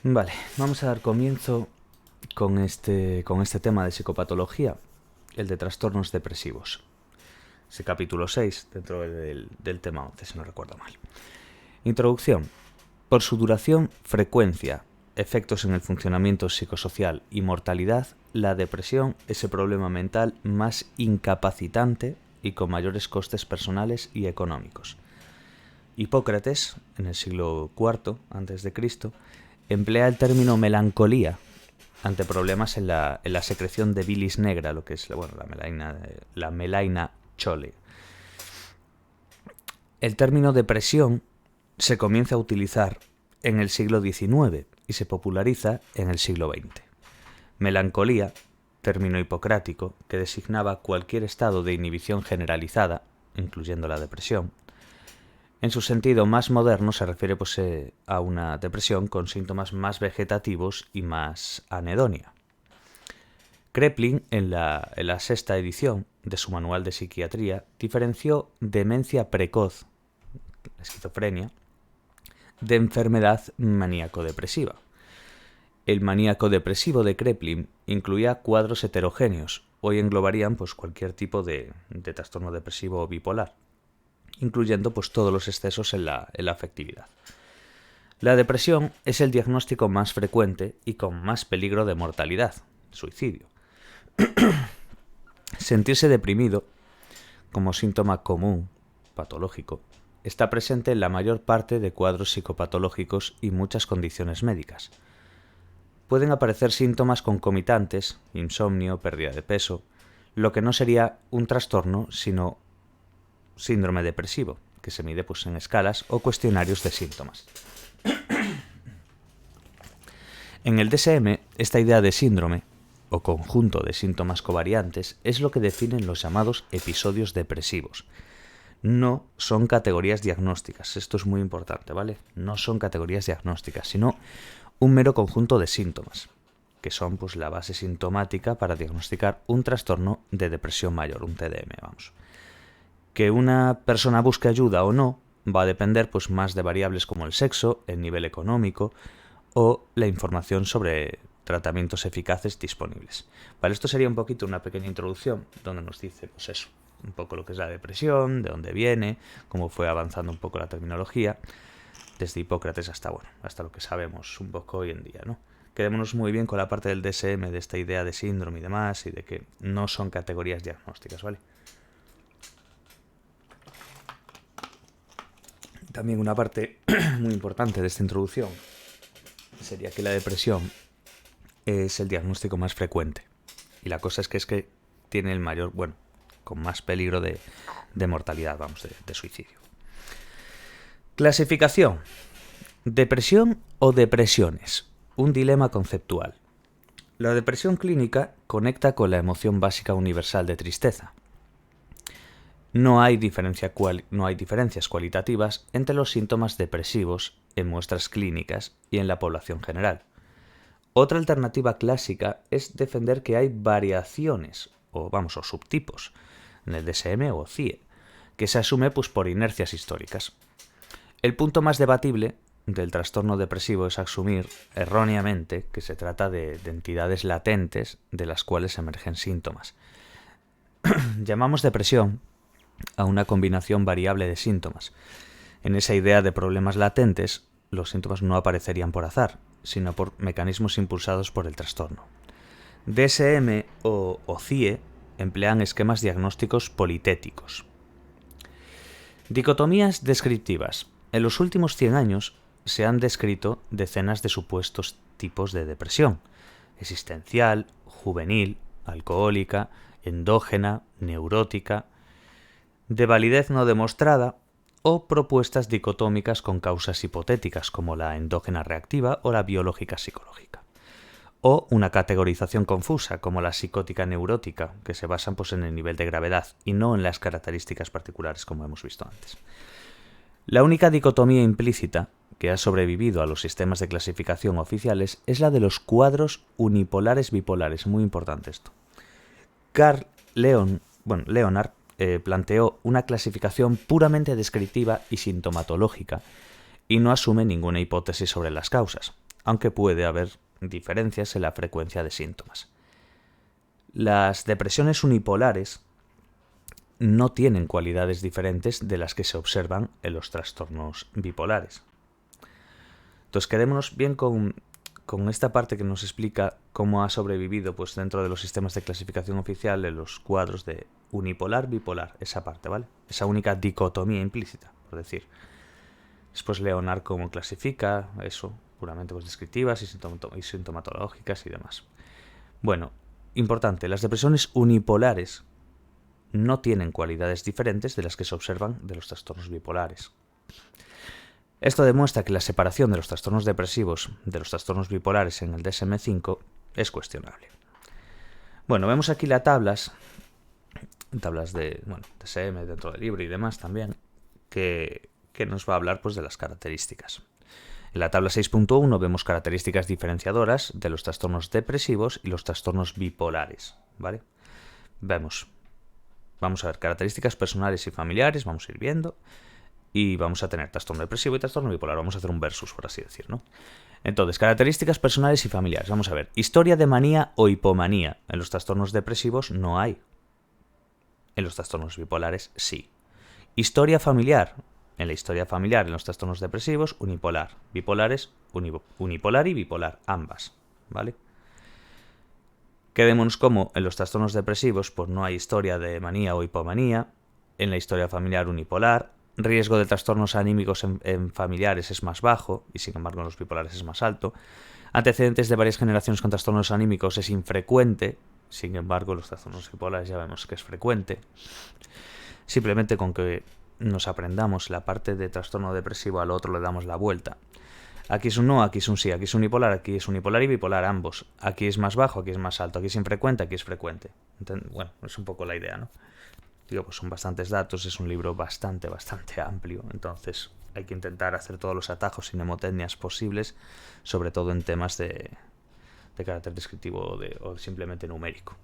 Vale, vamos a dar comienzo con este tema de psicopatología, el de trastornos depresivos. Ese capítulo 6 dentro del tema 11, si no recuerdo mal. Introducción. Por su duración, frecuencia, efectos en el funcionamiento psicosocial y mortalidad, la depresión es el problema mental más incapacitante y con mayores costes personales y económicos. Hipócrates, en el siglo IV a.C., emplea el término melancolía ante problemas en la secreción de bilis negra, lo que es la melaina chole. El término depresión se comienza a utilizar en el siglo XIX y se populariza en el siglo XX. Melancolía, término hipocrático que designaba cualquier estado de inhibición generalizada, incluyendo la depresión. En su sentido más moderno se refiere a una depresión con síntomas más vegetativos y más anedonia. Kraepelin, en la sexta edición de su manual de psiquiatría, diferenció demencia precoz, esquizofrenia, de enfermedad maníaco-depresiva. El maníaco depresivo de Kraepelin incluía cuadros heterogéneos, hoy englobarían cualquier tipo de trastorno depresivo o bipolar, incluyendo todos los excesos en la afectividad. La depresión es el diagnóstico más frecuente y con más peligro de mortalidad, suicidio. Sentirse deprimido, como síntoma común, patológico, está presente en la mayor parte de cuadros psicopatológicos y muchas condiciones médicas. Pueden aparecer síntomas concomitantes, insomnio, pérdida de peso, lo que no sería un trastorno, sino síndrome depresivo, que se mide en escalas o cuestionarios de síntomas. En el DSM, esta idea de síndrome, o conjunto de síntomas covariantes, es lo que definen los llamados episodios depresivos. No son categorías diagnósticas, esto es muy importante, ¿vale? No son categorías diagnósticas, sino un mero conjunto de síntomas, que son la base sintomática para diagnosticar un trastorno de depresión mayor, un TDM, vamos. Que una persona busque ayuda o no va a depender más de variables como el sexo, el nivel económico o la información sobre tratamientos eficaces disponibles. Vale, esto sería un poquito una pequeña introducción donde nos dice eso, un poco lo que es la depresión, de dónde viene, cómo fue avanzando un poco la terminología, desde Hipócrates hasta lo que sabemos un poco hoy en día, ¿no? Quedémonos muy bien con la parte del DSM, de esta idea de síndrome y demás, y de que no son categorías diagnósticas, ¿vale? También una parte muy importante de esta introducción sería que la depresión es el diagnóstico más frecuente. Y la cosa es que tiene el mayor, con más peligro de mortalidad, de suicidio. Clasificación. Depresión o depresiones. Un dilema conceptual. La depresión clínica conecta con la emoción básica universal de tristeza. No hay diferencias cualitativas entre los síntomas depresivos en muestras clínicas y en la población general. Otra alternativa clásica es defender que hay variaciones, o subtipos, en el DSM o CIE, que se asume por inercias históricas. El punto más debatible del trastorno depresivo es asumir, erróneamente, que se trata de entidades latentes de las cuales emergen síntomas. Llamamos depresión a una combinación variable de síntomas. En esa idea de problemas latentes, los síntomas no aparecerían por azar, sino por mecanismos impulsados por el trastorno. DSM o CIE emplean esquemas diagnósticos politéticos. Dicotomías descriptivas. En los últimos 100 años se han descrito decenas de supuestos tipos de depresión: existencial, juvenil, alcohólica, endógena, neurótica, de validez no demostrada, o propuestas dicotómicas con causas hipotéticas como la endógena reactiva o la biológica psicológica. O una categorización confusa como la psicótica neurótica, que se basan en el nivel de gravedad y no en las características particulares como hemos visto antes. La única dicotomía implícita que ha sobrevivido a los sistemas de clasificación oficiales es la de los cuadros unipolares bipolares, muy importante esto. Carl Leonard planteó una clasificación puramente descriptiva y sintomatológica y no asume ninguna hipótesis sobre las causas. aunque puede haber diferencias en la frecuencia de síntomas. Las depresiones unipolares no tienen cualidades diferentes de las que se observan en los trastornos bipolares. Entonces quedémonos bien con esta parte que nos explica cómo ha sobrevivido pues, dentro de los sistemas de clasificación oficial en los cuadros de unipolar, bipolar, esa parte, ¿vale? Esa única dicotomía implícita, por decir. Después Leonard cómo clasifica eso, puramente pues, descriptivas y sintomatológicas y demás. Bueno, importante, las depresiones unipolares no tienen cualidades diferentes de las que se observan de los trastornos bipolares. Esto demuestra que la separación de los trastornos depresivos de los trastornos bipolares en el DSM-5 es cuestionable. Bueno, vemos aquí las tablas de DSM dentro del libro y demás también, que nos va a hablar pues, de las características. En la tabla 6.1 vemos características diferenciadoras de los trastornos depresivos y los trastornos bipolares, ¿vale? Vamos a ver características personales y familiares, vamos a ir viendo, y vamos a tener trastorno depresivo y trastorno bipolar. Vamos a hacer un versus, por así decir, ¿no? Entonces, características personales y familiares. Vamos a ver, historia de manía o hipomanía. En los trastornos depresivos no hay. En los trastornos bipolares sí. Historia familiar. En la historia familiar, en los trastornos depresivos, unipolar. Bipolares, unipolar y bipolar, ambas, ¿vale? Quedémonos como en los trastornos depresivos, pues no hay historia de manía o hipomanía. En la historia familiar, unipolar. Riesgo de trastornos anímicos en familiares es más bajo y sin embargo en los bipolares es más alto. Antecedentes de varias generaciones con trastornos anímicos es infrecuente, sin embargo los trastornos bipolares ya vemos que es frecuente. Simplemente con que nos aprendamos la parte de trastorno depresivo al otro le damos la vuelta. Aquí es un no, aquí es un sí, aquí es unipolar y bipolar ambos. Aquí es más bajo, aquí es más alto, aquí es infrecuente, aquí es frecuente. Bueno, es un poco la idea, ¿no? Digo, pues son bastantes datos, es un libro bastante amplio, entonces hay que intentar hacer todos los atajos y mnemotecnias posibles, sobre todo en temas de carácter descriptivo o simplemente numérico.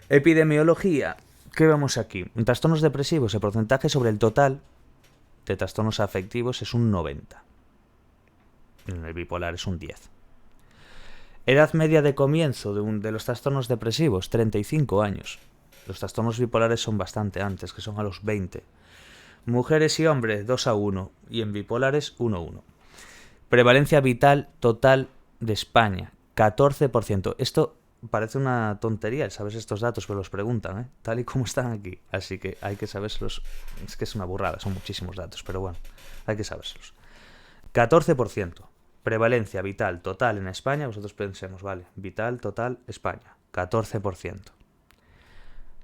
Epidemiología. ¿Qué vemos aquí? En trastornos depresivos, el porcentaje sobre el total de trastornos afectivos es un 90. En el bipolar es un 10. Edad media de comienzo de los trastornos depresivos, 35 años. Los trastornos bipolares son bastante antes, que son a los 20. Mujeres y hombres, 2-1. Y en bipolares, 1-1. Prevalencia vital total de España, 14%. Esto parece una tontería, ¿sabes? Estos datos, pero los preguntan, ¿eh? Tal y como están aquí. Así que hay que sabérselos. Es que es una burrada, son muchísimos datos, pero bueno, hay que sabérselos. 14%. Prevalencia vital total en España, vosotros pensemos, vale, vital total España, 14%.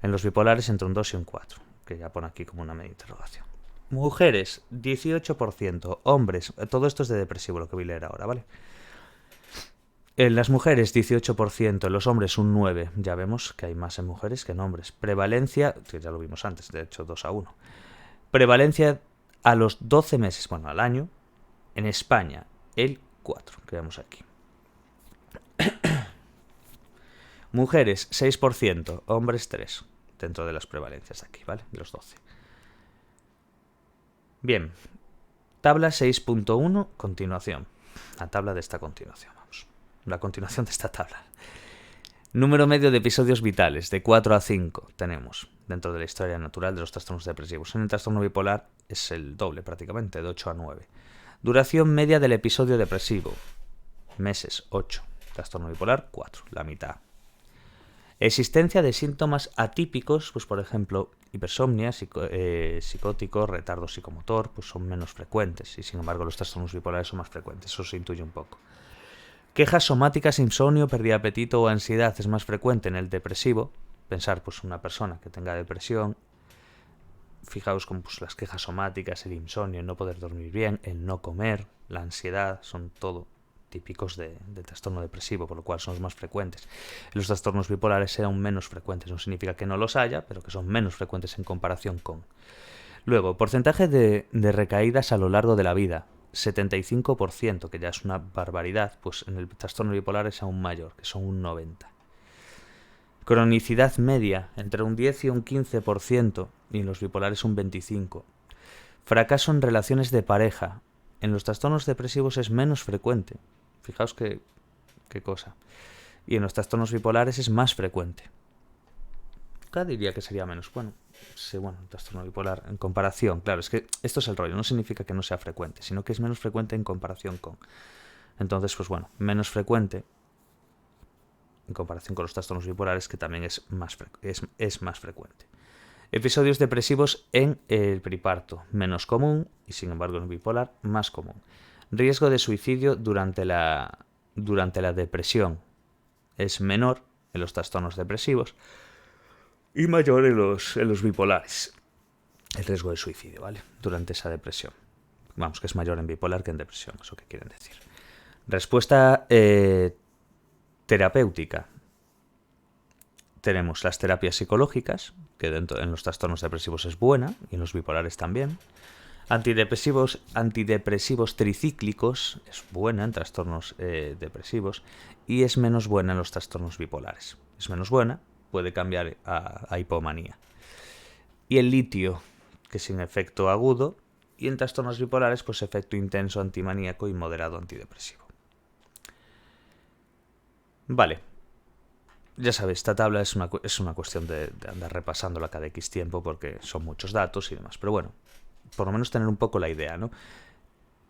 En los bipolares entre un 2 y un 4, que ya pone aquí como una media interrogación. Mujeres, 18%. Hombres, todo esto es de depresivo, lo que voy a leer ahora, ¿vale? En las mujeres, 18%. En los hombres, un 9%. Ya vemos que hay más en mujeres que en hombres. Prevalencia, que ya lo vimos antes, de hecho 2-1. Prevalencia a los 12 meses, bueno, al año, en España, el 4, que vemos aquí. Mujeres, 6%. Hombres, 3%. Dentro de las prevalencias aquí, ¿vale? De los 12. Bien. Tabla 6.1, continuación. La tabla de esta continuación, vamos. La continuación de esta tabla. Número medio de episodios vitales, de 4 a 5, tenemos dentro de la historia natural de los trastornos depresivos. En el trastorno bipolar es el doble prácticamente, de 8 a 9. Duración media del episodio depresivo, meses, 8. Trastorno bipolar, 4, la mitad. Existencia de síntomas atípicos, pues por ejemplo, hipersomnia, psicóticos, retardo psicomotor, pues son menos frecuentes y sin embargo los trastornos bipolares son más frecuentes, eso se intuye un poco. Quejas somáticas, insomnio, pérdida de apetito o ansiedad es más frecuente en el depresivo. Pensar, pues una persona que tenga depresión, fijaos con pues, las quejas somáticas, el insomnio, el no poder dormir bien, el no comer, la ansiedad, son todo típicos de trastorno depresivo, por lo cual son los más frecuentes. Los trastornos bipolares sean menos frecuentes, no significa que no los haya, pero que son menos frecuentes en comparación con. Luego, porcentaje de recaídas a lo largo de la vida, 75%, que ya es una barbaridad, pues en el trastorno bipolar es aún mayor, que son un 90%. Cronicidad media, entre un 10 y un 15%, y en los bipolares un 25%. Fracaso en relaciones de pareja, en los trastornos depresivos es menos frecuente, Fijaos qué cosa. Y en los trastornos bipolares es más frecuente. Acá diría que sería menos. Bueno, sí, bueno, el trastorno bipolar en comparación. Claro, es que esto es el rollo. No significa que no sea frecuente, sino que es menos frecuente en comparación con. Entonces, pues bueno, menos frecuente en comparación con los trastornos bipolares, que también es más frecuente. Episodios depresivos en el periparto, menos común, y sin embargo en el bipolar, más común. Riesgo de suicidio durante la depresión es menor en los trastornos depresivos y mayor en los bipolares. El riesgo de suicidio, ¿vale? Durante esa depresión. Vamos, que es mayor en bipolar que en depresión, eso que quieren decir. Respuesta terapéutica. Tenemos las terapias psicológicas, que en los trastornos depresivos es buena, y en los bipolares también. Antidepresivos tricíclicos es buena en trastornos depresivos y es menos buena en los trastornos bipolares. Es menos buena, puede cambiar a hipomanía. Y el litio, que sin efecto agudo, y en trastornos bipolares, pues efecto intenso antimaníaco y moderado antidepresivo. Vale. Ya sabéis, esta tabla es una cuestión de andar repasándola cada X tiempo porque son muchos datos y demás. Pero bueno, por lo menos tener un poco la idea, ¿no?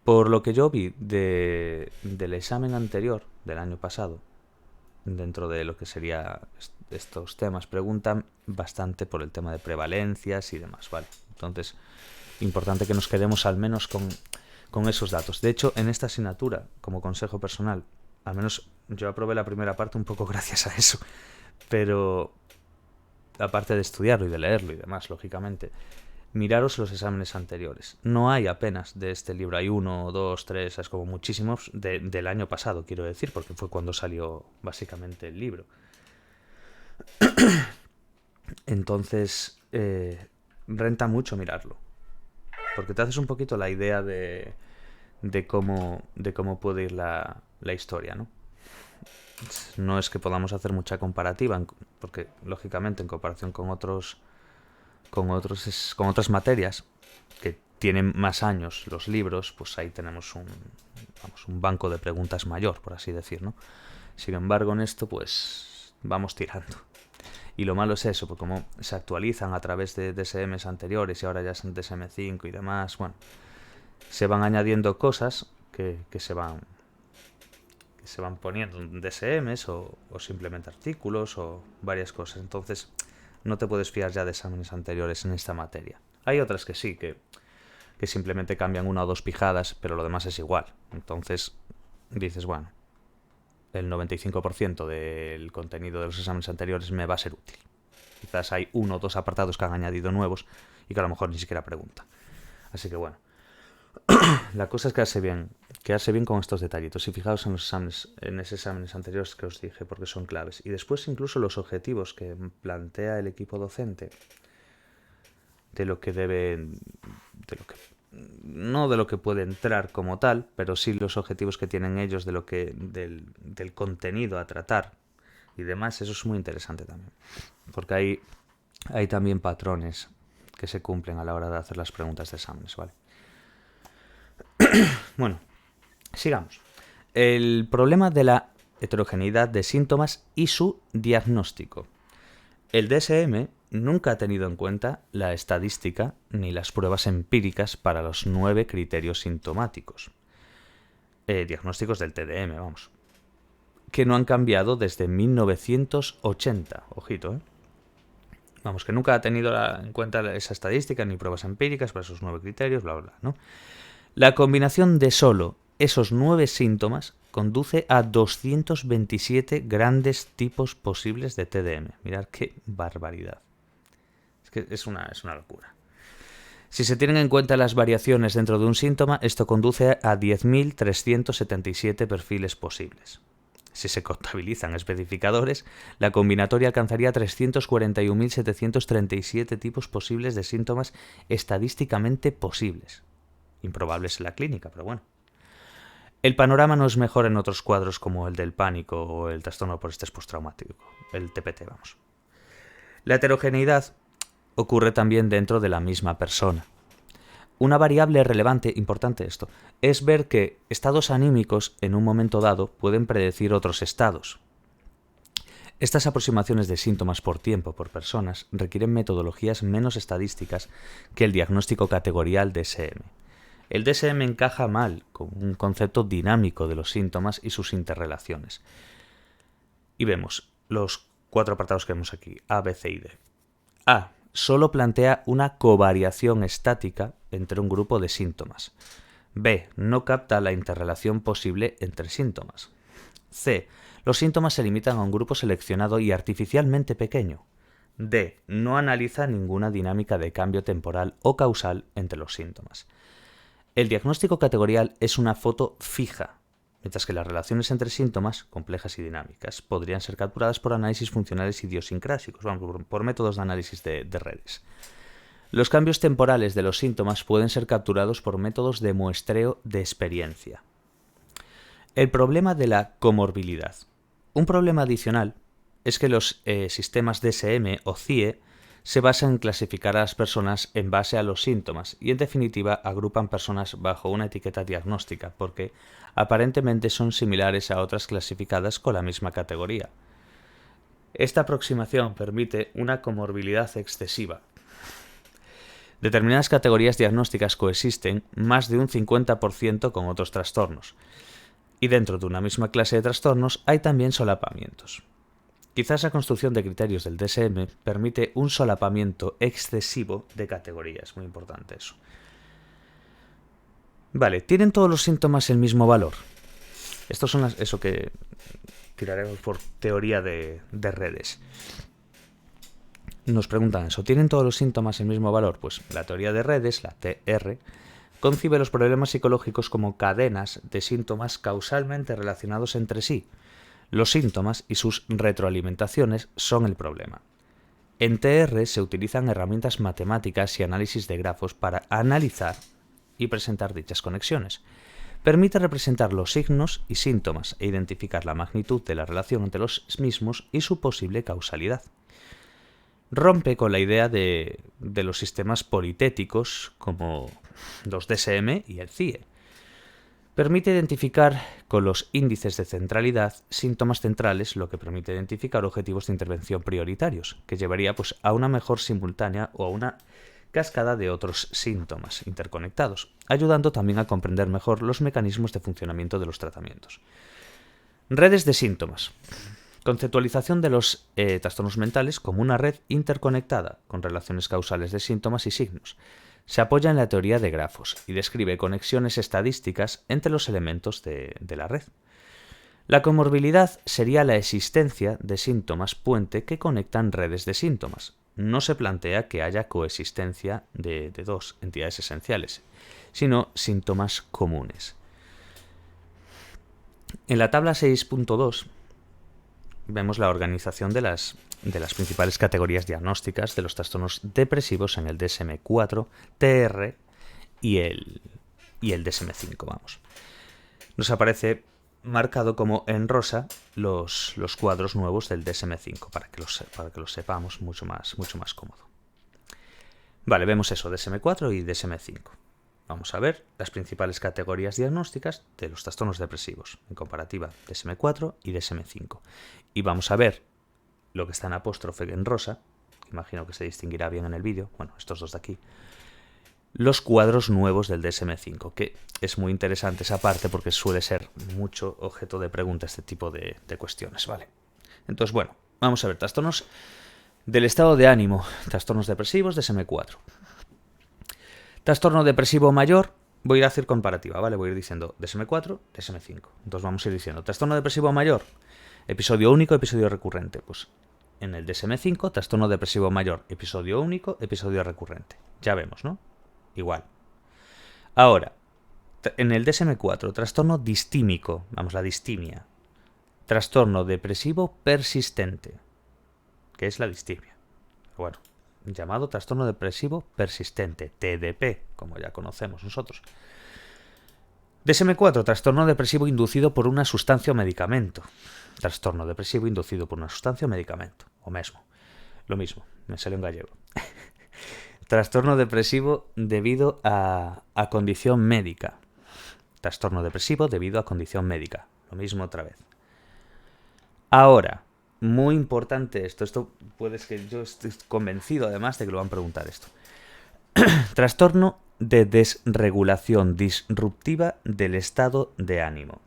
Por lo que yo vi del examen anterior, del año pasado, dentro de lo que sería estos temas, preguntan bastante por el tema de prevalencias y demás, ¿vale? Entonces, importante que nos quedemos al menos con esos datos. De hecho, en esta asignatura, como consejo personal, al menos yo aprobé la primera parte un poco gracias a eso, pero aparte de estudiarlo y de leerlo y demás, lógicamente, miraros los exámenes anteriores. No hay apenas de este libro, hay 1, 2, 3, es como muchísimos del año pasado, quiero decir, porque fue cuando salió básicamente el libro. Entonces, renta mucho mirarlo, porque te haces un poquito la idea de cómo puede ir la historia, ¿no? No es que podamos hacer mucha comparativa, porque lógicamente en comparación con otras materias que tienen más años los libros, pues ahí tenemos un banco de preguntas mayor, por así decir, ¿no? Sin embargo, en esto, pues vamos tirando. Y lo malo es eso, porque como se actualizan a través de DSMs anteriores y ahora ya es en DSM-5 y demás, bueno, se van añadiendo cosas que se van poniendo en DSMs o simplemente artículos o varias cosas. Entonces, no te puedes fiar ya de exámenes anteriores en esta materia. Hay otras que sí, que simplemente cambian 1 o 2 pijadas, pero lo demás es igual. Entonces, dices, bueno, el 95% del contenido de los exámenes anteriores me va a ser útil. Quizás hay 1 o 2 apartados que han añadido nuevos y que a lo mejor ni siquiera pregunta. Así que bueno, la cosa es quedarse bien con estos detallitos y fijaos en esos exámenes anteriores que os dije, porque son claves. Y después incluso los objetivos que plantea el equipo docente no de lo que puede entrar como tal, pero sí los objetivos que tienen ellos del contenido a tratar y demás. Eso es muy interesante también, porque hay también patrones que se cumplen a la hora de hacer las preguntas de exámenes, ¿vale? Bueno, sigamos. El problema de la heterogeneidad de síntomas y su diagnóstico. El DSM nunca ha tenido en cuenta la estadística ni las pruebas empíricas para los 9 criterios sintomáticos. Diagnósticos del TDM, vamos. Que no han cambiado desde 1980. Ojito, ¿eh? Vamos, que nunca ha tenido en cuenta esa estadística ni pruebas empíricas para esos 9 criterios, bla, bla, bla, ¿no? La combinación de solo esos 9 síntomas conduce a 227 grandes tipos posibles de TDM. Mirad qué barbaridad. Es que es una locura. Si se tienen en cuenta las variaciones dentro de un síntoma, esto conduce a 10.377 perfiles posibles. Si se contabilizan especificadores, la combinatoria alcanzaría 341.737 tipos posibles de síntomas estadísticamente posibles. Improbables en la clínica, pero bueno. El panorama no es mejor en otros cuadros como el del pánico o el trastorno por estrés postraumático, el TPT, vamos. La heterogeneidad ocurre también dentro de la misma persona. Una variable relevante, importante esto, es ver que estados anímicos en un momento dado pueden predecir otros estados. Estas aproximaciones de síntomas por tiempo por personas requieren metodologías menos estadísticas que el diagnóstico categorial DSM. El DSM encaja mal con un concepto dinámico de los síntomas y sus interrelaciones. Y vemos los 4 apartados que vemos aquí, A, B, C y D. A. Solo plantea una covariación estática entre un grupo de síntomas. B. No capta la interrelación posible entre síntomas. C. Los síntomas se limitan a un grupo seleccionado y artificialmente pequeño. D. No analiza ninguna dinámica de cambio temporal o causal entre los síntomas. El diagnóstico categorial es una foto fija, mientras que las relaciones entre síntomas, complejas y dinámicas, podrían ser capturadas por análisis funcionales idiosincrásicos, por métodos de análisis de redes. Los cambios temporales de los síntomas pueden ser capturados por métodos de muestreo de experiencia. El problema de la comorbilidad. Un problema adicional es que los sistemas DSM o CIE se basan en clasificar a las personas en base a los síntomas y, en definitiva, agrupan personas bajo una etiqueta diagnóstica porque aparentemente son similares a otras clasificadas con la misma categoría. Esta aproximación permite una comorbilidad excesiva. Determinadas categorías diagnósticas coexisten más de un 50% con otros trastornos, y dentro de una misma clase de trastornos hay también solapamientos. Quizás la construcción de criterios del DSM permite un solapamiento excesivo de categorías, muy importante eso. Vale, ¿tienen todos los síntomas el mismo valor? Estos son eso que tiraremos por teoría de redes. Nos preguntan eso, ¿tienen todos los síntomas el mismo valor? Pues la teoría de redes, la TR, concibe los problemas psicológicos como cadenas de síntomas causalmente relacionados entre sí. Los síntomas y sus retroalimentaciones son el problema. En TR se utilizan herramientas matemáticas y análisis de grafos para analizar y presentar dichas conexiones. Permite representar los signos y síntomas e identificar la magnitud de la relación entre los mismos y su posible causalidad. Rompe con la idea de los sistemas politéticos como los DSM y el CIE. Permite identificar con los índices de centralidad síntomas centrales, lo que permite identificar objetivos de intervención prioritarios, que llevaría a una mejor simultánea o a una cascada de otros síntomas interconectados, ayudando también a comprender mejor los mecanismos de funcionamiento de los tratamientos. Redes de síntomas. Conceptualización de los trastornos mentales como una red interconectada con relaciones causales de síntomas y signos. Se apoya en la teoría de grafos y describe conexiones estadísticas entre los elementos de la red. La comorbilidad sería la existencia de síntomas puente que conectan redes de síntomas. No se plantea que haya coexistencia de dos entidades esenciales, sino síntomas comunes. En la tabla 6.2 vemos la organización de las principales categorías diagnósticas de los trastornos depresivos en el DSM-4, TR y el DSM-5. Nos aparece marcado como en rosa los cuadros nuevos del DSM-5 para que los sepamos mucho más cómodo. Vale, vemos eso, DSM-4 y DSM-5. Vamos a ver las principales categorías diagnósticas de los trastornos depresivos, en comparativa DSM-4 y DSM-5. Y vamos a ver lo que está en apóstrofe en rosa, imagino que se distinguirá bien en el vídeo, bueno, estos dos de aquí, los cuadros nuevos del DSM-5, que es muy interesante esa parte porque suele ser mucho objeto de pregunta este tipo de cuestiones, ¿vale? Entonces, bueno, vamos a ver, trastornos del estado de ánimo, trastornos depresivos, DSM-4. Trastorno depresivo mayor, voy a ir a hacer comparativa, ¿vale? Voy a ir diciendo DSM-4, DSM-5. Entonces vamos a ir diciendo trastorno depresivo mayor, episodio único, episodio recurrente. Pues en el DSM-5, trastorno depresivo mayor, episodio único, episodio recurrente. Ya vemos, ¿no? Igual. Ahora, en el DSM-4, trastorno distímico, la distimia. Trastorno depresivo persistente, que es la distimia. Bueno, llamado trastorno depresivo persistente, TDP, como ya conocemos nosotros. DSM-4, trastorno depresivo inducido por una sustancia o medicamento. Trastorno depresivo inducido por una sustancia o medicamento. O mesmo. Lo mismo, me sale en gallego. Trastorno depresivo debido a condición médica. Trastorno depresivo debido a condición médica. Lo mismo otra vez. Ahora, muy importante esto puede que yo estoy convencido además de que lo van a preguntar esto. Trastorno de desregulación disruptiva del estado de ánimo.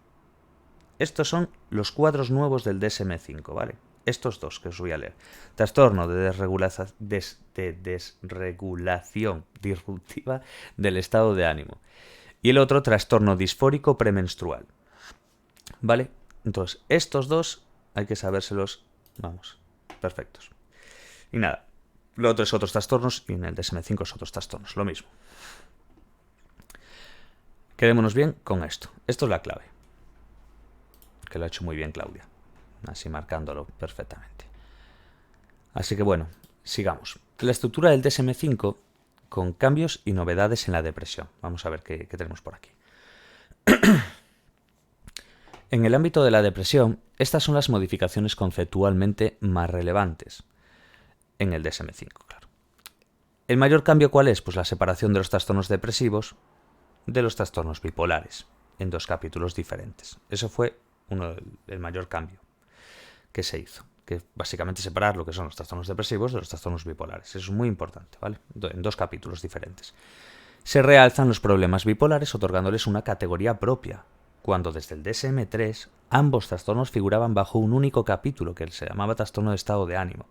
Estos son los cuadros nuevos del DSM-5, ¿vale? Estos dos que os voy a leer. Trastorno de desregulación disruptiva del estado de ánimo. Y el otro, trastorno disfórico premenstrual. ¿Vale? Entonces, estos dos hay que sabérselos, vamos, perfectos. Y nada, lo otro es otros trastornos y en el DSM-5 es otros trastornos, lo mismo. Quedémonos bien con esto. Esto es la clave. Que lo ha hecho muy bien Claudia. Así marcándolo perfectamente. Así que bueno, sigamos. La estructura del DSM-5 con cambios y novedades en la depresión. Vamos a ver qué tenemos por aquí. En el ámbito de la depresión, estas son las modificaciones conceptualmente más relevantes. En el DSM-5, claro. ¿El mayor cambio cuál es? Pues la separación de los trastornos depresivos de los trastornos bipolares, en 2 capítulos diferentes. Eso fue el mayor cambio que se hizo, que básicamente separar lo que son los trastornos depresivos de los trastornos bipolares. Eso es muy importante, ¿vale? En 2 capítulos diferentes. Se realzan los problemas bipolares otorgándoles una categoría propia, cuando desde el DSM-3 ambos trastornos figuraban bajo un único capítulo que se llamaba trastorno de estado de ánimo.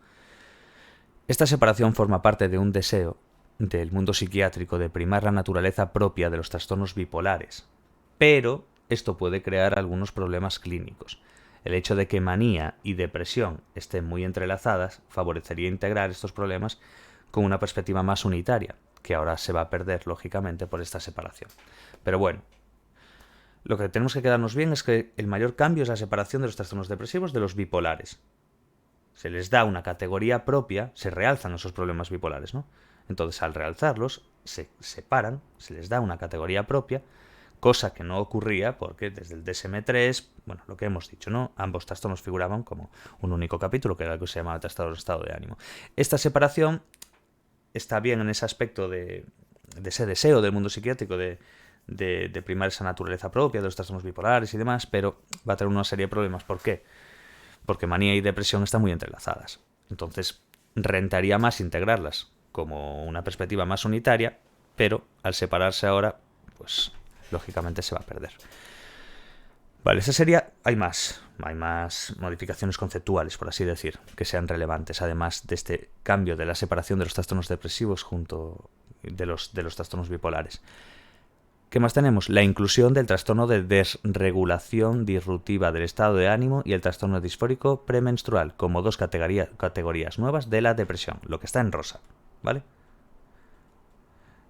Esta separación forma parte de un deseo del mundo psiquiátrico de primar la naturaleza propia de los trastornos bipolares, pero esto puede crear algunos problemas clínicos. El hecho de que manía y depresión estén muy entrelazadas favorecería integrar estos problemas con una perspectiva más unitaria, que ahora se va a perder, lógicamente, por esta separación. Pero bueno, lo que tenemos que quedarnos bien es que el mayor cambio es la separación de los trastornos depresivos de los bipolares. Se les da una categoría propia, se realzan esos problemas bipolares, ¿no? Entonces, al realzarlos, se separan, se les da una categoría propia, cosa que no ocurría porque desde el DSM-3, bueno, lo que hemos dicho, ¿no? Ambos trastornos figuraban como un único capítulo, que era el que se llamaba trastorno de estado de ánimo. Esta separación está bien en ese aspecto de ese deseo del mundo psiquiátrico de primar esa naturaleza propia de los trastornos bipolares y demás, pero va a tener una serie de problemas. ¿Por qué? Porque manía y depresión están muy entrelazadas. Entonces, rentaría más integrarlas como una perspectiva más unitaria, pero al separarse ahora, pues lógicamente se va a perder. Vale, esa sería... Hay más modificaciones conceptuales, por así decir, que sean relevantes, además de este cambio de la separación de los trastornos depresivos junto de los trastornos bipolares. ¿Qué más tenemos? La inclusión del trastorno de desregulación disruptiva del estado de ánimo y el trastorno disfórico premenstrual como 2 categorías nuevas de la depresión, lo que está en rosa, ¿vale?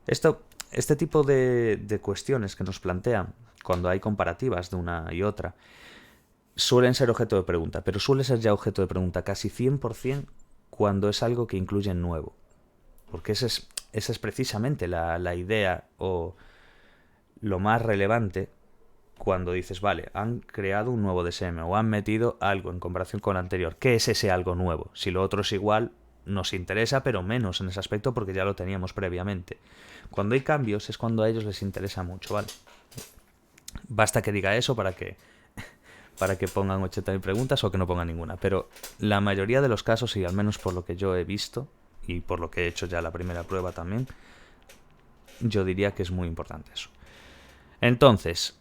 Este tipo de cuestiones que nos plantean cuando hay comparativas de una y otra suelen ser objeto de pregunta, pero suele ser ya objeto de pregunta casi 100% cuando es algo que incluye nuevo, porque esa es precisamente la idea o lo más relevante cuando dices, vale, han creado un nuevo DSM o han metido algo en comparación con el anterior. ¿Qué es ese algo nuevo? Si lo otro es igual, nos interesa, pero menos en ese aspecto porque ya lo teníamos previamente. Cuando hay cambios es cuando a ellos les interesa mucho, ¿vale? Basta que diga eso para que pongan 80.000 preguntas o que no pongan ninguna. Pero la mayoría de los casos, y al menos por lo que yo he visto y por lo que he hecho ya la primera prueba también, yo diría que es muy importante eso. Entonces,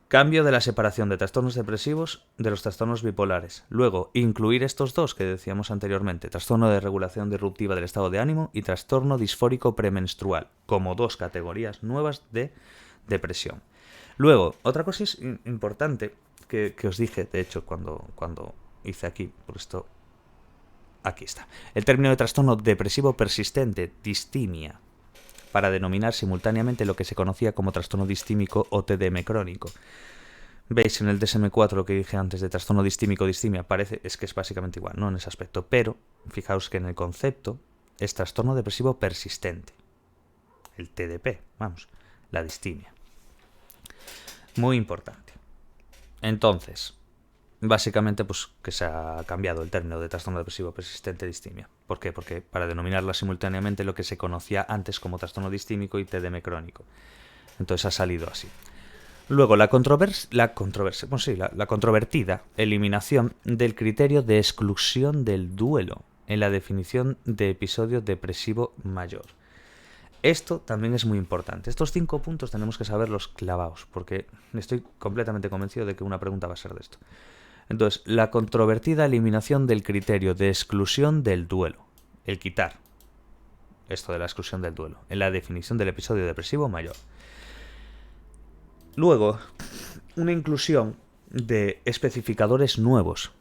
cambio de la separación de trastornos depresivos de los trastornos bipolares. Luego, incluir estos dos que decíamos anteriormente, trastorno de regulación disruptiva del estado de ánimo y trastorno disfórico premenstrual, como 2 categorías nuevas de depresión. Luego, otra cosa es importante que os dije, de hecho, cuando hice aquí, por esto, aquí está. El término de trastorno depresivo persistente, distimia, para denominar simultáneamente lo que se conocía como trastorno distímico o TDM crónico. Veis en el DSM-4 lo que dije antes de trastorno distímico, distimia, es que es básicamente igual, no en ese aspecto, pero fijaos que en el concepto es trastorno depresivo persistente, el TDP, vamos, la distimia. Muy importante. Entonces, básicamente pues que se ha cambiado el término de trastorno depresivo persistente distimia. ¿Por qué? Porque para denominarla simultáneamente lo que se conocía antes como trastorno distímico y TDM crónico. Entonces ha salido así. Luego, la controvertida eliminación del criterio de exclusión del duelo en la definición de episodio depresivo mayor. Esto también es muy importante. Estos 5 puntos tenemos que saberlos clavados, porque estoy completamente convencido de que una pregunta va a ser de esto. Entonces, la controvertida eliminación del criterio de exclusión del duelo. El quitar esto de la exclusión del duelo en la definición del episodio depresivo mayor. Luego, una inclusión de especificadores nuevos.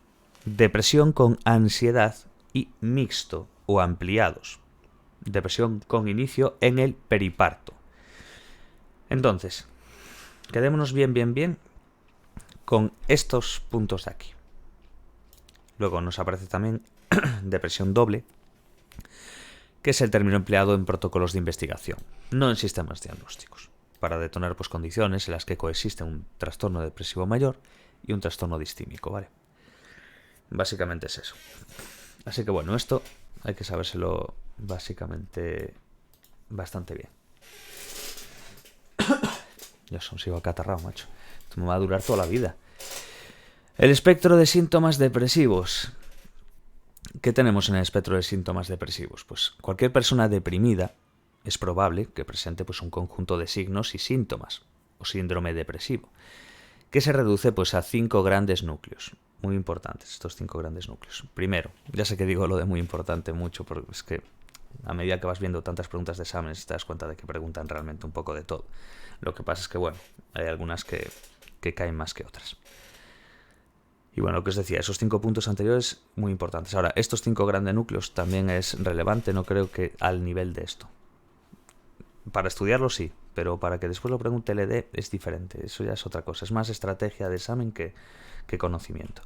Depresión con ansiedad y mixto o ampliados. Depresión con inicio en el periparto. Entonces, quedémonos bien con estos puntos de aquí. Luego nos aparece también depresión doble, que es el término empleado en protocolos de investigación, no en sistemas diagnósticos, para detonar pues, condiciones en las que coexiste un trastorno depresivo mayor y un trastorno distímico, ¿vale? Básicamente es eso. Así que bueno, esto hay que sabérselo básicamente bastante bien. Ya sigo acatarrado, macho. Esto me va a durar toda la vida. El espectro de síntomas depresivos. ¿Qué tenemos en el espectro de síntomas depresivos? Pues cualquier persona deprimida es probable que presente pues, un conjunto de signos y síntomas, o síndrome depresivo, que se reduce pues, a 5 grandes núcleos. Muy importantes estos 5 grandes núcleos. Primero, ya sé que digo lo de muy importante mucho, porque es que a medida que vas viendo tantas preguntas de exámenes te das cuenta de que preguntan realmente un poco de todo. Lo que pasa es que, bueno, hay algunas que caen más que otras. Y bueno, lo que os decía, esos 5 puntos anteriores muy importantes. Ahora, estos 5 grandes núcleos también es relevante, no creo que al nivel de esto. Para estudiarlo sí, pero para que después lo pregunte el ED es diferente. Eso ya es otra cosa, es más estrategia de examen que conocimiento.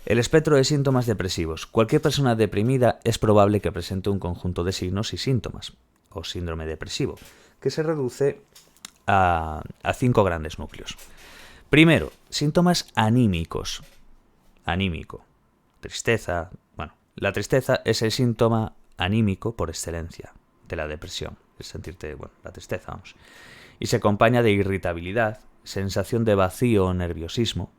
El espectro de síntomas depresivos. Cualquier persona deprimida es probable que presente un conjunto de signos y síntomas, o síndrome depresivo, que se reduce a 5 grandes núcleos. Primero, síntomas anímicos. Anímico. Tristeza. Bueno, la tristeza es el síntoma anímico por excelencia de la depresión. Es sentirte, bueno, la tristeza, vamos. Y se acompaña de irritabilidad, sensación de vacío o nerviosismo,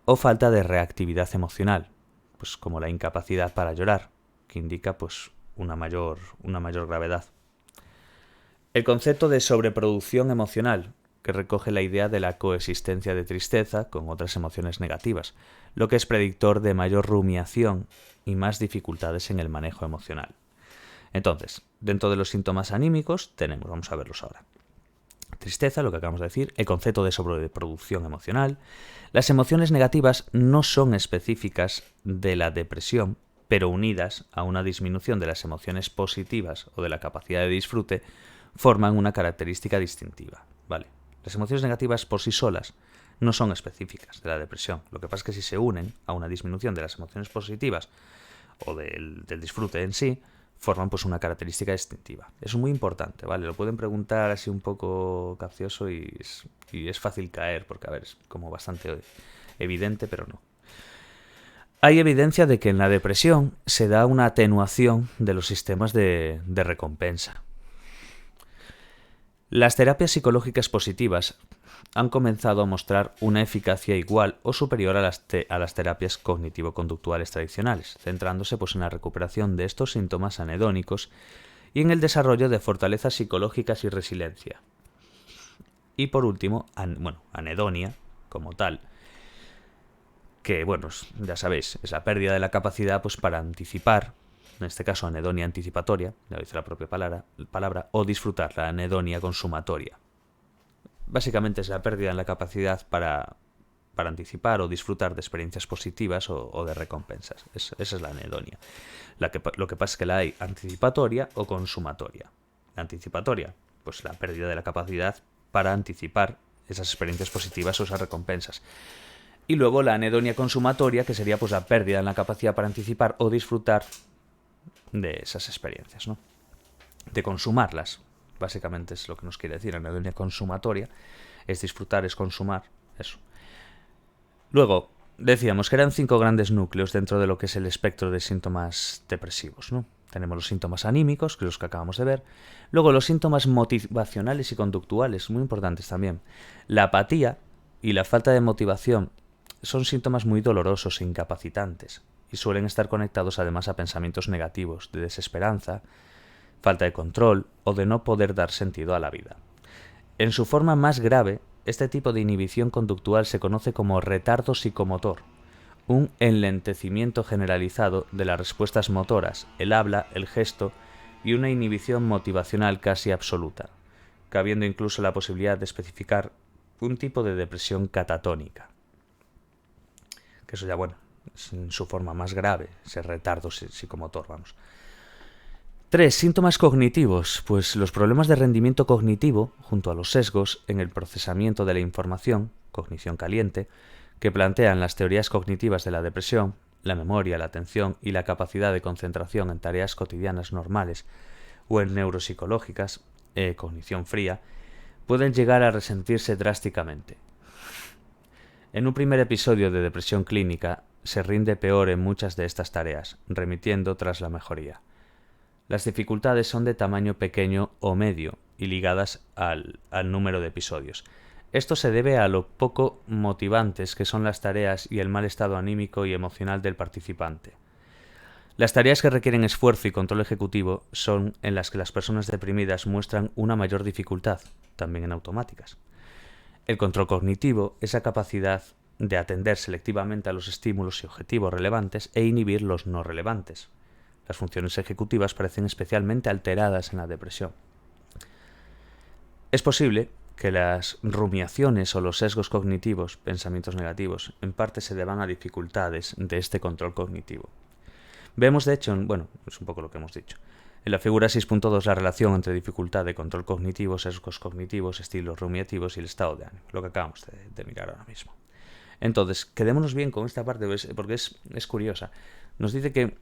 o falta de reactividad emocional, pues como la incapacidad para llorar, que indica pues una mayor gravedad. El concepto de sobreproducción emocional, que recoge la idea de la coexistencia de tristeza con otras emociones negativas, lo que es predictor de mayor rumiación y más dificultades en el manejo emocional. Entonces, dentro de los síntomas anímicos tenemos, vamos a verlos ahora. Tristeza, lo que acabamos de decir, el concepto de sobreproducción emocional. Las emociones negativas no son específicas de la depresión, pero unidas a una disminución de las emociones positivas o de la capacidad de disfrute, forman una característica distintiva. ¿Vale? Las emociones negativas por sí solas no son específicas de la depresión. Lo que pasa es que si se unen a una disminución de las emociones positivas o del disfrute en sí, forman pues una característica distintiva. Es muy importante, ¿vale? Lo pueden preguntar así un poco capcioso y es fácil caer, porque a ver, es como bastante evidente, pero no. Hay evidencia de que en la depresión se da una atenuación de los sistemas de recompensa. Las terapias psicológicas positivas han comenzado a mostrar una eficacia igual o superior a las terapias cognitivo-conductuales tradicionales, centrándose pues, en la recuperación de estos síntomas anhedónicos y en el desarrollo de fortalezas psicológicas y resiliencia. Y por último, anedonia, como tal, que, bueno, ya sabéis, es la pérdida de la capacidad pues, para anticipar, en este caso anedonia anticipatoria, ya lo dice la propia palabra, o disfrutar, la anedonia consumatoria. Básicamente es la pérdida en la capacidad para anticipar o disfrutar de experiencias positivas o de recompensas. Esa es la anedonia. Lo que pasa es que la hay anticipatoria o consumatoria. La anticipatoria, pues la pérdida de la capacidad para anticipar esas experiencias positivas o esas recompensas. Y luego la anedonia consumatoria, que sería pues la pérdida en la capacidad para anticipar o disfrutar de esas experiencias, ¿no? De consumarlas. Básicamente es lo que nos quiere decir. Anedonia consumatoria es disfrutar, es consumar, eso. Luego, decíamos que eran 5 grandes núcleos dentro de lo que es el espectro de síntomas depresivos, ¿no? Tenemos los síntomas anímicos, que los que acabamos de ver. Luego los síntomas motivacionales y conductuales, muy importantes también. La apatía y la falta de motivación son síntomas muy dolorosos e incapacitantes y suelen estar conectados además a pensamientos negativos, de desesperanza, falta de control o de no poder dar sentido a la vida. En su forma más grave, este tipo de inhibición conductual se conoce como retardo psicomotor, un enlentecimiento generalizado de las respuestas motoras, el habla, el gesto y una inhibición motivacional casi absoluta, cabiendo incluso la posibilidad de especificar un tipo de depresión catatónica. Que eso ya, bueno, es en su forma más grave, ese retardo psicomotor, vamos. 3. Síntomas cognitivos. Pues los problemas de rendimiento cognitivo, junto a los sesgos en el procesamiento de la información, cognición caliente, que plantean las teorías cognitivas de la depresión, la memoria, la atención y la capacidad de concentración en tareas cotidianas normales o en neuropsicológicas, cognición fría, pueden llegar a resentirse drásticamente. En un primer episodio de depresión clínica, se rinde peor en muchas de estas tareas, remitiendo tras la mejoría. Las dificultades son de tamaño pequeño o medio y ligadas al número de episodios. Esto se debe a lo poco motivantes que son las tareas y el mal estado anímico y emocional del participante. Las tareas que requieren esfuerzo y control ejecutivo son en las que las personas deprimidas muestran una mayor dificultad, también en automáticas. El control cognitivo es la capacidad de atender selectivamente a los estímulos y objetivos relevantes e inhibir los no relevantes. Las funciones ejecutivas parecen especialmente alteradas en la depresión. Es posible que las rumiaciones o los sesgos cognitivos, pensamientos negativos, en parte se deban a dificultades de este control cognitivo. Vemos, de hecho, bueno, es un poco lo que hemos dicho, en la figura 6.2 la relación entre dificultad de control cognitivo, sesgos cognitivos, estilos rumiativos y el estado de ánimo, lo que acabamos de mirar ahora mismo. Entonces, quedémonos bien con esta parte porque es curiosa. Nos dice que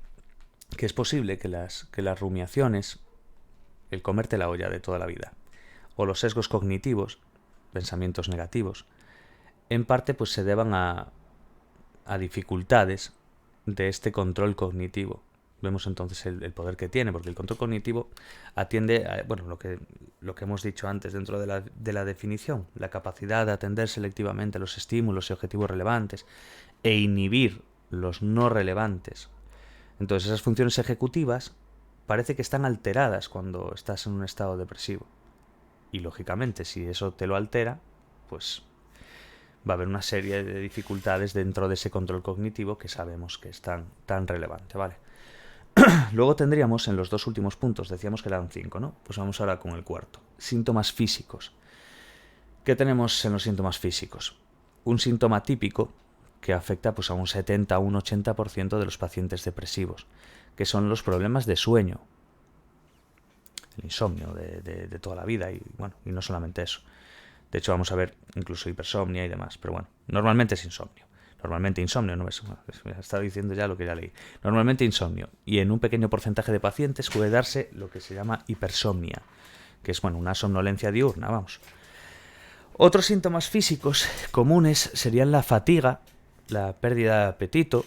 es posible que las rumiaciones, el comerte la olla de toda la vida, o los sesgos cognitivos, pensamientos negativos, en parte pues se deban a dificultades de este control cognitivo. Vemos entonces el poder que tiene, porque el control cognitivo atiende a, bueno, lo que hemos dicho antes dentro de la definición, la capacidad de atender selectivamente a los estímulos y objetivos relevantes e inhibir los no relevantes. Entonces esas funciones ejecutivas parece que están alteradas cuando estás en un estado depresivo. Y lógicamente, si eso te lo altera, pues va a haber una serie de dificultades dentro de ese control cognitivo que sabemos que es tan relevante, ¿vale? Luego tendríamos en los dos últimos puntos, decíamos que eran 5, ¿no? Pues vamos ahora con el cuarto. Síntomas físicos. ¿Qué tenemos en los síntomas físicos? Un síntoma típico que afecta pues a un 70 o un 80% de los pacientes depresivos, que son los problemas de sueño, el insomnio de toda la vida y bueno, y no solamente eso. De hecho vamos a ver incluso hipersomnia y demás, pero bueno, normalmente es insomnio. Normalmente insomnio, no es, me estaba diciendo ya lo que ya leí. Normalmente insomnio, y en un pequeño porcentaje de pacientes puede darse lo que se llama hipersomnia, que es bueno, una somnolencia diurna, vamos. Otros síntomas físicos comunes serían la fatiga, la pérdida de apetito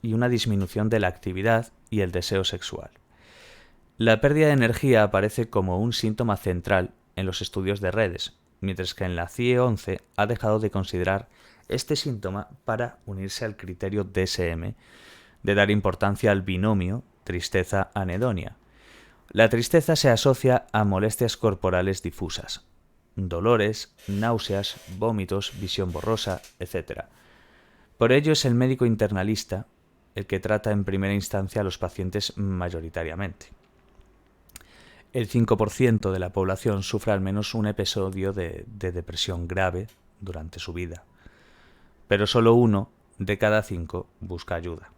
y una disminución de la actividad y el deseo sexual. La pérdida de energía aparece como un síntoma central en los estudios de redes, mientras que en la CIE 11 ha dejado de considerar este síntoma para unirse al criterio DSM de dar importancia al binomio tristeza-anedonia. La tristeza se asocia a molestias corporales difusas, dolores, náuseas, vómitos, visión borrosa, etc. Por ello es el médico internalista el que trata en primera instancia a los pacientes mayoritariamente. El 5% de la población sufre al menos un episodio de depresión grave durante su vida, pero solo 1 de cada 5 busca ayuda.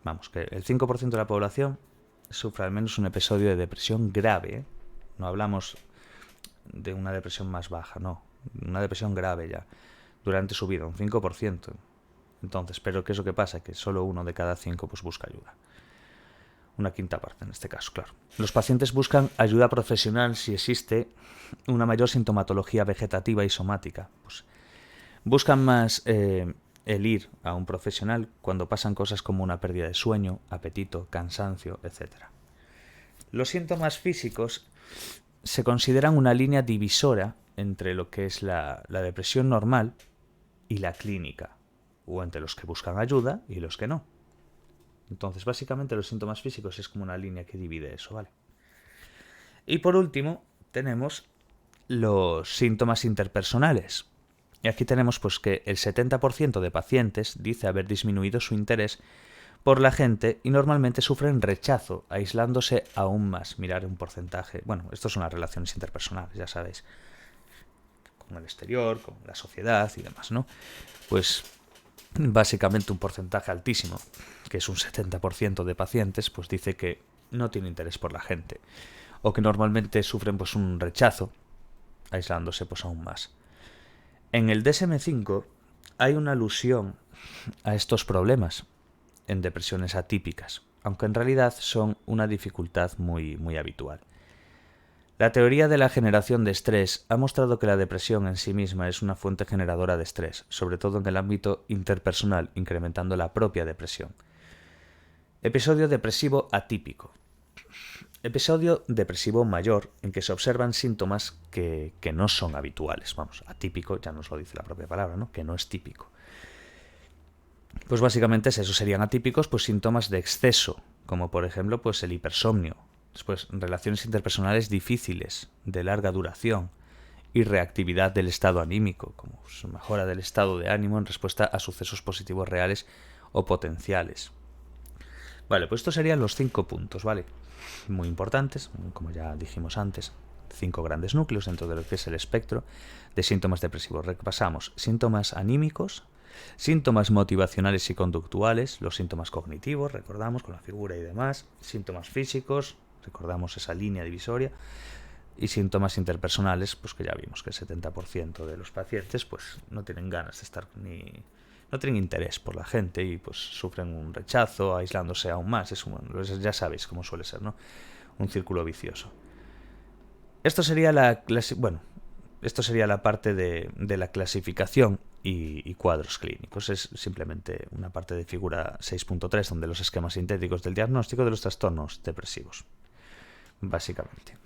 Vamos, que el 5% de la población sufre al menos un episodio de depresión grave, ¿eh? No hablamos de una depresión más baja, no, una depresión grave ya, durante su vida, un 5%. Entonces, pero ¿qué es lo que pasa? Que solo 1 de cada 5 pues busca ayuda. Una quinta parte en este caso, claro. Los pacientes buscan ayuda profesional si existe una mayor sintomatología vegetativa y somática. Pues buscan más el ir a un profesional cuando pasan cosas como una pérdida de sueño, apetito, cansancio, etc. Los síntomas físicos se consideran una línea divisora entre lo que es la depresión normal y la clínica, o entre los que buscan ayuda y los que no. Entonces, básicamente los síntomas físicos es como una línea que divide eso, ¿vale? Y por último, tenemos los síntomas interpersonales. Y aquí tenemos pues que el 70% de pacientes dice haber disminuido su interés por la gente y normalmente sufren rechazo, aislándose aún más. Mirar un porcentaje. Bueno, estos son las relaciones interpersonales, ya sabéis. Con el exterior, con la sociedad y demás, ¿no? Pues básicamente un porcentaje altísimo, que es un 70% de pacientes, pues dice que no tiene interés por la gente. O que normalmente sufren pues un rechazo, aislándose pues aún más. En el DSM-5 hay una alusión a estos problemas en depresiones atípicas, aunque en realidad son una dificultad muy habitual. La teoría de la generación de estrés ha mostrado que la depresión en sí misma es una fuente generadora de estrés, sobre todo en el ámbito interpersonal, incrementando la propia depresión. Episodio depresivo atípico. Episodio depresivo mayor en que se observan síntomas que no son habituales. Vamos, atípico ya nos lo dice la propia palabra, ¿no? Que no es típico. Pues básicamente eso, serían atípicos pues síntomas de exceso, como por ejemplo pues el hipersomnio, después relaciones interpersonales difíciles, de larga duración, y reactividad del estado anímico, como pues, mejora del estado de ánimo en respuesta a sucesos positivos reales o potenciales. Vale, pues estos serían los 5 puntos, ¿vale? Muy importantes, como ya dijimos antes, 5 grandes núcleos dentro de lo que es el espectro de síntomas depresivos. Repasamos síntomas anímicos, síntomas motivacionales y conductuales, los síntomas cognitivos, recordamos, con la figura y demás, síntomas físicos, recordamos esa línea divisoria, y síntomas interpersonales, pues que ya vimos que el 70% de los pacientes pues no tienen ganas de estar no tienen interés por la gente y pues sufren un rechazo, aislándose aún más. Ya sabéis cómo suele ser, ¿no? Un círculo vicioso. Esto sería la parte de la clasificación y cuadros clínicos. Es simplemente una parte de figura 6.3 donde los esquemas sintéticos del diagnóstico de los trastornos depresivos. Básicamente.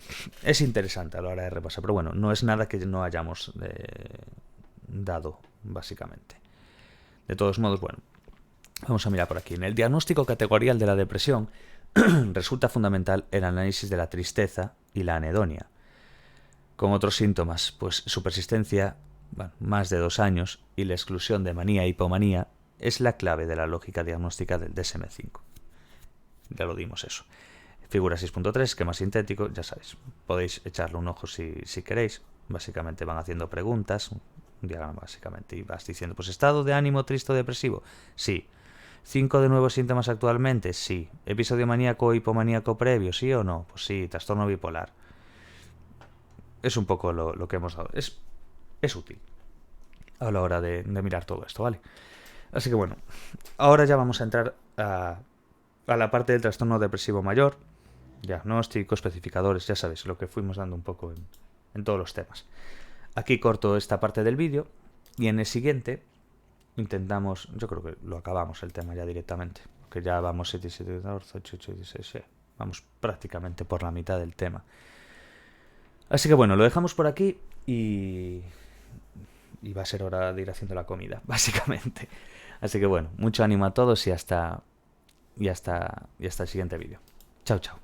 Es interesante a la hora de repasar, pero bueno, no es nada que no hayamos dado, básicamente. De todos modos, bueno, vamos a mirar por aquí. En el diagnóstico categorial de la depresión resulta fundamental el análisis de la tristeza y la anedonia. Con otros síntomas, pues su persistencia, más de 2 años, y la exclusión de manía e hipomanía es la clave de la lógica diagnóstica del DSM-5. Ya lo dimos eso. Figura 6.3, esquema sintético, ya sabéis, podéis echarle un ojo si queréis. Básicamente van haciendo preguntas, un diagrama básicamente, y vas diciendo, pues estado de ánimo triste o depresivo, sí. 5 de nuevos síntomas actualmente, sí. Episodio maníaco o hipomaníaco previo, sí o no, pues sí. Trastorno bipolar. Es un poco lo que hemos dado. Es útil a la hora de mirar todo esto, ¿vale? Así que bueno, ahora ya vamos a entrar a la parte del trastorno depresivo mayor, diagnóstico, especificadores, ya sabéis, lo que fuimos dando un poco en todos los temas. Aquí corto esta parte del vídeo y en el siguiente intentamos, yo creo que lo acabamos el tema ya directamente, porque ya vamos 7, 7, 14, 8, 8, 16, vamos prácticamente por la mitad del tema. Así que bueno, lo dejamos por aquí y va a ser hora de ir haciendo la comida, básicamente. Así que bueno, mucho ánimo a todos y hasta el siguiente vídeo. Chao, chao.